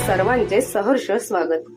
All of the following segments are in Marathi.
सर्वांचे सहर्ष स्वागत।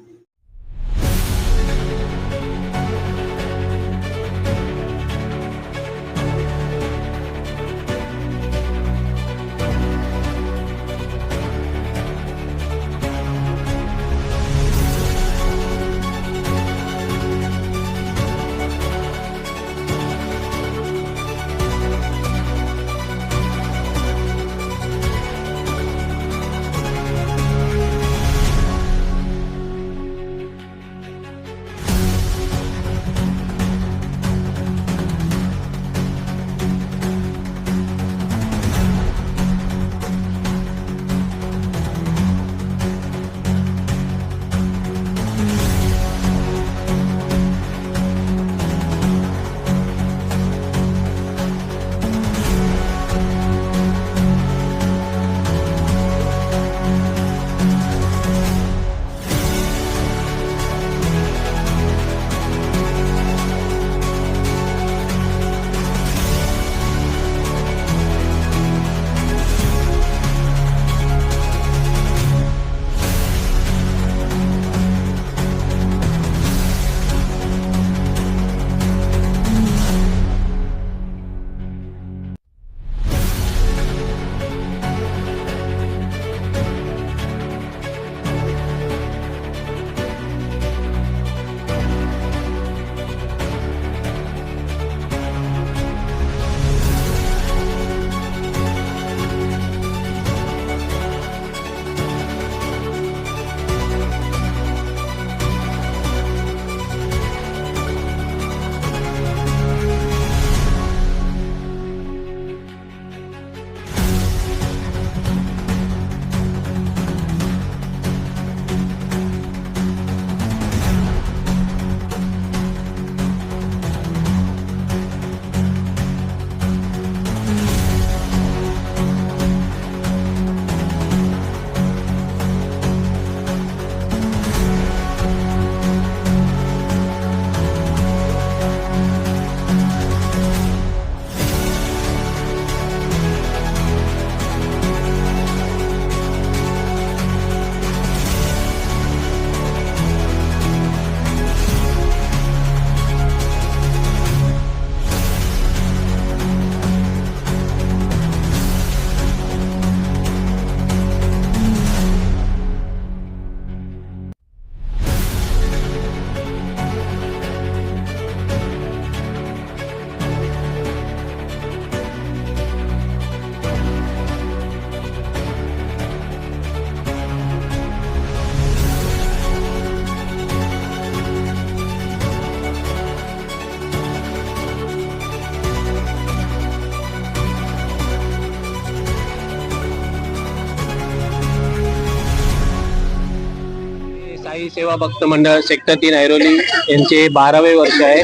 साई सेवा भक्त मंडळ सेक्टर 3 ऐरोली यांचे 12वे वर्ष आहे।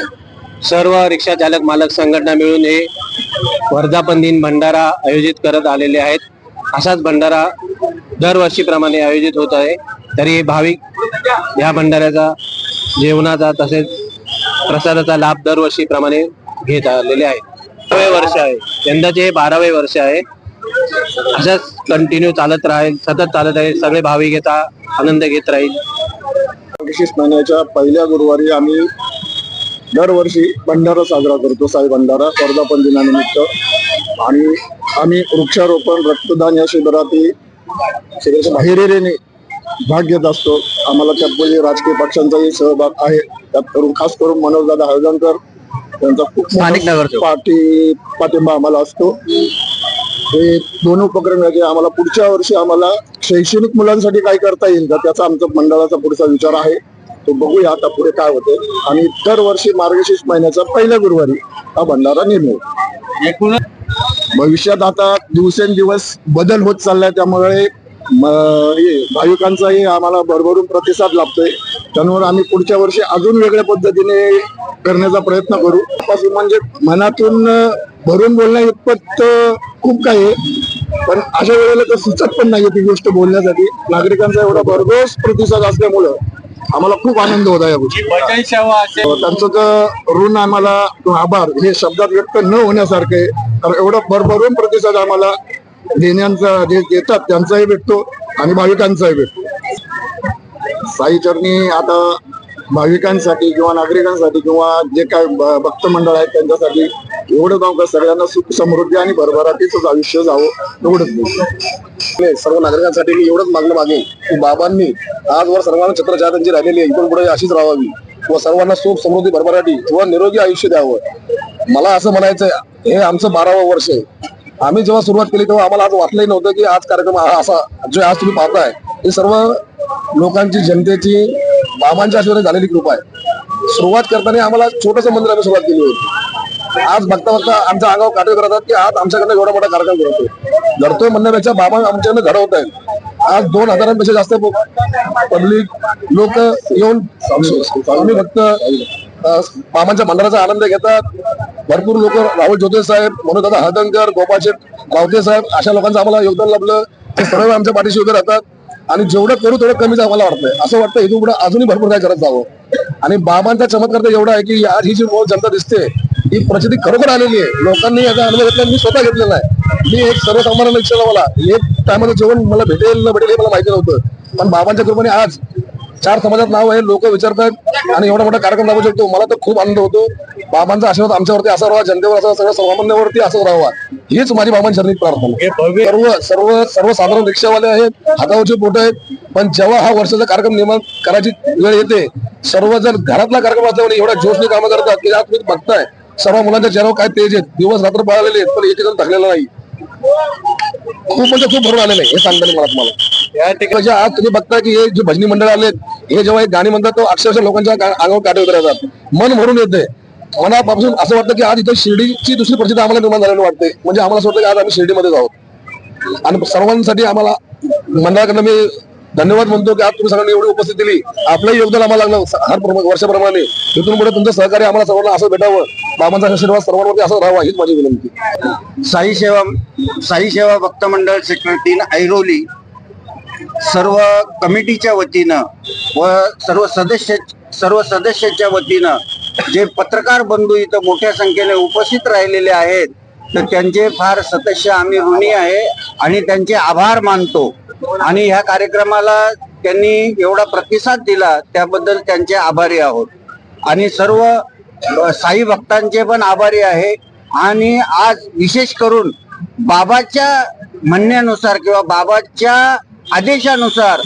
सर्व रिक्षा चालक मालक संघटना मिळून हे वर्धापन दिन भंडारा आयोजित करत आलेले आहेत। असाच भंडारा दरवर्षीप्रमाणे आयोजित होत आहे। तरी भाविक या भंडाऱ्याचा जेवणाचा तसेच प्रसादाचा लाभ दरवर्षीप्रमाणे घेत आलेले आहेत। 12वे वर्ष आहे, यंदाचे 12वे वर्ष आहे। असाच कंटिन्यू चालत राहील, सतत चालत आहे। सगळे भाविक याचा आनंद घेत राहील। मार्गशीर्ष महिन्याच्या पहिल्या गुरुवारी आम्ही दरवर्षी भंडारा साजरा करतो, साई भंडारा वर्धापन दिनानिमित्त। आणि आम्ही वृक्षारोपण रक्तदान या शिबिरातही हिरिरीने भाग घेत असतो। आम्हाला त्यात राजकीय पक्षांचाही सहभाग आहे। त्यात खास करून मनोजदादा हळदणकर त्यांचा खूप पाठिंबा आम्हाला असतो। हे दोन उपक्रम आहे आम्हाला पुढच्या वर्षी आम्हाला शैक्षणिक मुलांसाठी काय करता येईल का त्याचा आमचा मंडळाचा पुढचा विचार आहे। तो बघूया आता पुढे काय होते। आणि दरवर्षी मार्गशीर्ष महिन्याचा पहिल्या गुरुवारी हा भंडारा नेमू। भविष्यात आता दिवसेंदिवस बदल होत चाललाय, त्यामुळे भाविकांचाही आम्हाला भरभरून प्रतिसाद लाभतोय। त्यामुळे आम्ही पुढच्या वर्षी अजून वेगळ्या पद्धतीने करण्याचा प्रयत्न करू। म्हणजे मनातून भरून बोलण्या इतपत खूप काही आहे, पण अशा वेळेला तर सुचत पण नाहीये ती गोष्ट बोलण्यासाठी। नागरिकांचा एवढा भरघोस प्रतिसाद असल्यामुळं आम्हाला खूप आनंद होता या गोष्टी। त्यांचं तर ऋण आम्हाला आभार हे शब्दात व्यक्त न होण्यासारखे आहे, कारण एवढा भरभरून प्रतिसाद आम्हाला देण्याचा जे देतात त्यांचाही भेटतो आणि भाविकांचाही भेटतो। साईचरणी आता भाविकांसाठी किंवा नागरिकांसाठी किंवा जे काय भक्त मंडळ आहेत त्यांच्यासाठी एवढं काम का सगळ्यांना सुख समृद्धी आणि भरभराटीच आयुष्य जावं एवढंच. सर्व नागरिकांसाठी मी एवढंच मागणं मागेन की बाबांनी आजवर सर्वांना छत्रछाया त्यांची राहिलेली आहे, इथून पुढे अशीच राहावी व सर्वांना सुख समृद्धी भरभराटी व निरोगी आयुष्य द्यावं. मला असं म्हणायचं हे आमचं 12वं वर्ष आहे. आम्ही जेव्हा सुरुवात केली तेव्हा आम्हाला आज वाटलंही नव्हतं की आज कार्यक्रम असा जो आज तुम्ही पाहताय हे सर्व लोकांची जनतेची बाबांच्या आशीर्वाद झालेली कृपा आहे. सुरुवात करताना आम्हाला छोटंसं मंदिर आम्ही सुरुवात केली होती. आज बघता बघता आमच्या अंगावर काटे करतात की आज आमच्याकडनं एवढा मोठा कार्यक्रम घडतोय म्हणण्यापेक्षा बाबा आमच्याकडनं घडवत आहेत. आज 2000पेक्षा जास्त पब्लिक लोक येऊन आम्ही फक्त बाबांच्या मंदिराचा आनंद घेतात. भरपूर लोक राहुल जोते साहेब, मनोजदादा हळदणकर, गोपाशेठ रावते साहेब अशा लोकांचं आम्हाला योगदान लाभलं. ते सर्व आमच्या पाठीशी उभे राहतात आणि जेवढं करू तेवढं कमीच आम्हाला वाटतंय. असं वाटतं इथून पुढे अजूनही भरपूर काय करत जावं. आणि बाबांचा चमत्कार तर एवढा आहे की आज ही जी मोल जनता दिसते ही प्रचिती खरोखर आलेली आहे. लोकांनी याचा अनुभव घेतला, मी स्वतः घेतलेला आहे. मी एक सर्वसामान्य रिक्षाला मला एक टायमाचं जेवण मला भेटेल न भेटेल हे मला माहिती नव्हतं, पण बाबांच्या कृपेने आज 4 समाजात नाव आहे, लोक विचारतात आणि एवढा मोठा कार्यक्रम राबवू शकतो. मला तर खूप आनंद होतो. बाबांचा आशीर्वाद आमच्यावरती असा राहावा, जनतेवर असा, सगळ्या सर्वसामान्यावरती असंच राहावा हीच माझी बाबांच्या चरणी प्रार्थना. सर्वसाधारण रिक्षावाले आहेत, हातावरचे पोट आहेत, पण जेव्हा हा वर्षाचा कार्यक्रम निर्माण करायची वेळ येते सर्वजण घरातला कार्यक्रम असल्यामुळे एवढ्या जोशने कामं करतात की आज तुम्ही बघताय सर्व मुलांच्या चेहऱ्यावर काय तेज आहेत, दिवस रात्र पळालेले आहेत, पण एक जण थकलेला नाही. खूप म्हणजे खूप भरून आलेलं आहे हे सांगता मला तुम्हाला. या ठिकाणी आज तुम्ही बघता की हे जे भजनी मंडळ आलेत हे जेव्हा एक गाणी म्हणतात तो अक्षरशः लोकांच्या अंगावर काटे उतरतात, मन भरून येते. मनापासून असं वाटतं की आज इथं शिर्डीची दुसरी परिस्थिती आम्हाला निर्माण झालेली वाटते. म्हणजे आम्हाला असं वाटतं की आज आम्ही शिर्डीमध्येच आहोत. आणि सर्वांसाठी आम्हाला मंडळाकडनं मी धन्यवाद म्हणतो की आज तुम्ही सगळ्यांनी एवढी उपस्थिती दिली. आपलंही योगदान आम्हाला लागलं हर वर्षाप्रमाणे. इथून पुढे तुमचं सहकार्य आम्हाला सर्वांना असं भेटावं, बाबांचा आशीर्वाद सर्वांवरती असं राहावा हीच माझी विनंती. साई सेवा भक्त मंडळ सेक्टर 3 ऐरोली सर्व कमिटीच्या वतीनं व सर्व सदस्याच्या वतीनं जे पत्रकार बंधू इथं मोठ्या संख्येने उपस्थित राहिलेले आहेत तर त्यांचे फार सतश्य आम्ही ऋणी आहे आणि त्यांचे आभार मानतो. आणि ह्या कार्यक्रमाला त्यांनी एवढा प्रतिसाद दिला त्याबद्दल त्यांचे आभारी आहोत. आणि सर्व साई भक्तांचे पण आभारी आहे. आणि आज विशेष करून बाबाच्या म्हणण्यानुसार किंवा बाबाच्या आदेशानुसार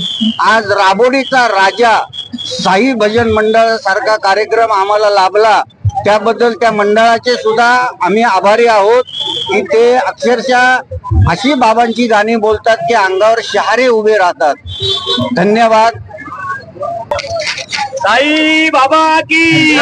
आज राबोडीचा राजा साई भजन मंडळ सारखा कार्यक्रम आम्हाला लाभला त्याबद्दल त्या मंडळाचे सुद्धा आम्ही आभारी आहोत की ते अक्षरशः अशी बाबांची गाणी बोलतात की अंगावर शहारे उभे राहतात. धन्यवाद. साई बाबा की